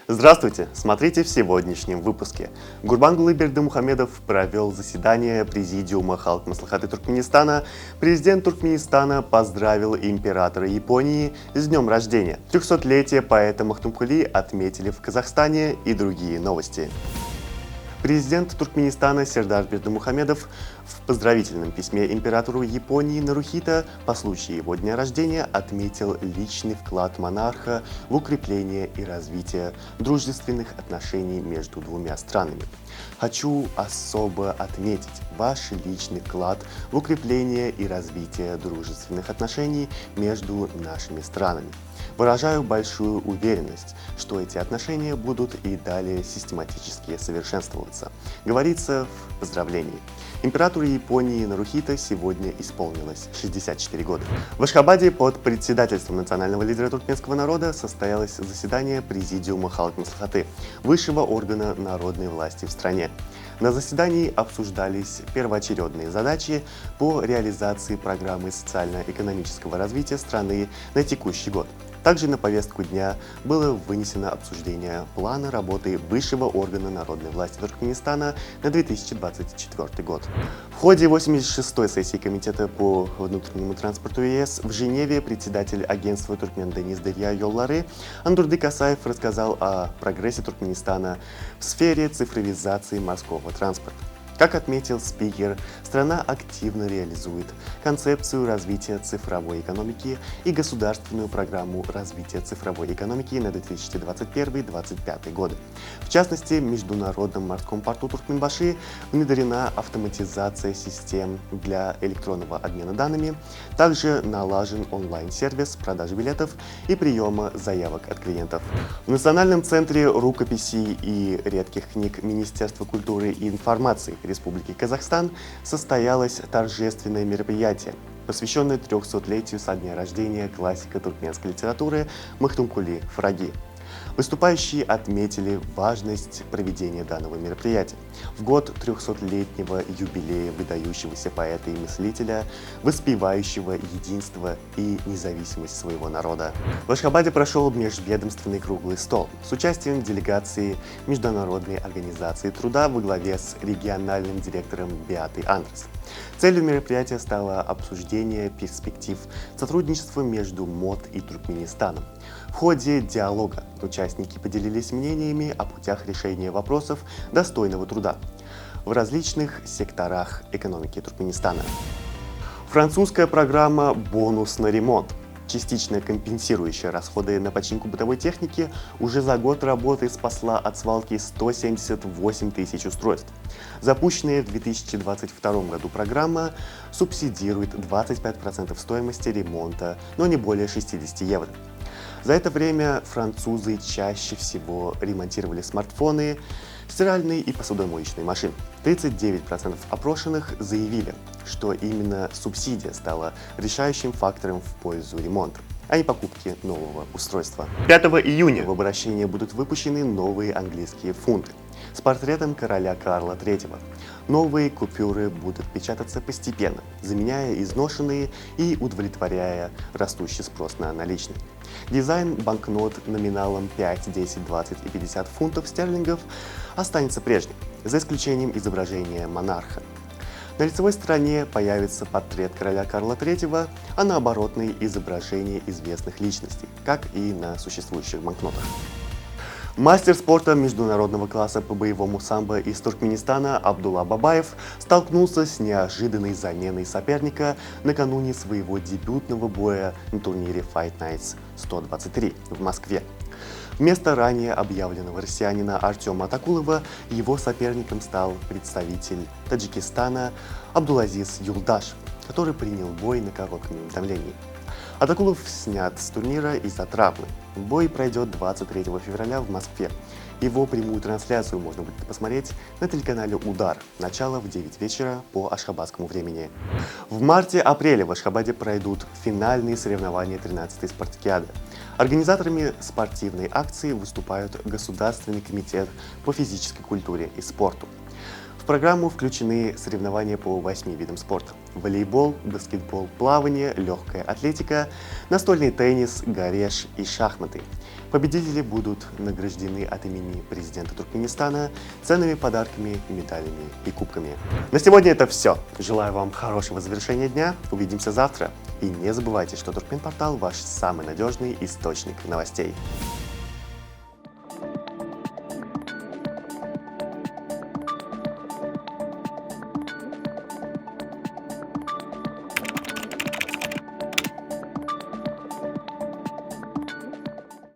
Здравствуйте! Смотрите в сегодняшнем выпуске. Гурбангулы Бердымухамедов провел заседание Президиума Халк Маслихаты Туркменистана. Президент Туркменистана поздравил императора Японии с днем рождения. 300-летие поэта Махтумкули отметили в Казахстане и другие новости. Президент Туркменистана Сердар Бердымухамедов в поздравительном письме императору Японии Нарухито по случаю его дня рождения отметил личный вклад монарха в укрепление и развитие дружественных отношений между двумя странами. Хочу особо отметить ваш личный вклад в укрепление и развитие дружественных отношений между нашими странами. Выражаю большую уверенность, что эти отношения будут и далее систематически совершенствоваться, говорится в поздравлении. Императору Японии Нарухито сегодня исполнилось 64 года. В Ашхабаде под председательством национального лидера туркменского народа состоялось заседание Президиума Халк Маслихаты, высшего органа народной власти в стране. На заседании обсуждались первоочередные задачи по реализации программы социально-экономического развития страны на текущий год. Также на повестку дня было вынесено обсуждение плана работы высшего органа народной власти Туркменистана на 2024 год. В ходе 86-й сессии Комитета по внутреннему транспорту ЕС в Женеве председатель агентства Туркмен-Дениз Дерья Йоллары Андурдык Асаев рассказал о прогрессе Туркменистана в сфере цифровизации морского транспорта. Как отметил спикер, страна активно реализует концепцию развития цифровой экономики и государственную программу развития цифровой экономики на 2021-2025 годы. В частности, в Международном морском порту Туркменбаши внедрена автоматизация систем для электронного обмена данными, также налажен онлайн-сервис продажи билетов и приема заявок от клиентов. В Национальном центре рукописей и редких книг Министерства культуры и информации Республики Казахстан состоялось торжественное мероприятие, посвященное 300-летию со дня рождения классика туркменской литературы Махтумкули Фараги. Выступающие отметили важность проведения данного мероприятия в год 300-летнего юбилея выдающегося поэта и мыслителя, воспевающего единство и независимость своего народа. В Ашхабаде прошел межведомственный круглый стол с участием делегации Международной организации труда во главе с региональным директором Беатой Андрес. Целью мероприятия стало обсуждение перспектив сотрудничества между МОТ и Туркменистаном. В ходе диалога участники поделились мнениями о путях решения вопросов достойного труда в различных секторах экономики Туркменистана. Французская программа «Бонус на ремонт», частично компенсирующая расходы на починку бытовой техники, уже за год работы спасла от свалки 178 тысяч устройств. Запущенная в 2022 году программа субсидирует 25% стоимости ремонта, но не более 60 евро. За это время французы чаще всего ремонтировали смартфоны, стиральные и посудомоечные машины. 39% опрошенных заявили, что именно субсидия стала решающим фактором в пользу ремонта, а не покупки нового устройства. 5 июня в обращение будут выпущены новые английские фунты с портретом короля Карла III. Новые купюры будут печататься постепенно, заменяя изношенные и удовлетворяя растущий спрос на наличные. Дизайн банкнот номиналом 5, 10, 20 и 50 фунтов стерлингов останется прежним, за исключением изображения монарха. На лицевой стороне появится портрет короля Карла III, а на оборотной изображение известных личностей, как и на существующих банкнотах. Мастер спорта международного класса по боевому самбо из Туркменистана Абдулла Бабаев столкнулся с неожиданной заменой соперника накануне своего дебютного боя на турнире Fight Nights 123 в Москве. Вместо ранее объявленного россиянина Артема Атакулова его соперником стал представитель Таджикистана Абдулазиз Юлдашев, который принял бой на коротком давлении. Атакулов снят с турнира из-за травмы. Бой пройдет 23 февраля в Москве. Его прямую трансляцию можно будет посмотреть на телеканале «Удар». Начало в 9 вечера по ашхабадскому времени. В марте-апреле в Ашхабаде пройдут финальные соревнования 13-й спартакиады. Организаторами спортивной акции выступают Государственный комитет по физической культуре и спорту. В программу включены соревнования по 8 видам спорта: волейбол, баскетбол, плавание, легкая атлетика, настольный теннис, гареш и шахматы. Победители будут награждены от имени президента Туркменистана ценными подарками, медалями и кубками. На сегодня это все. Желаю вам хорошего завершения дня. Увидимся завтра. И не забывайте, что Туркменпортал — ваш самый надежный источник новостей.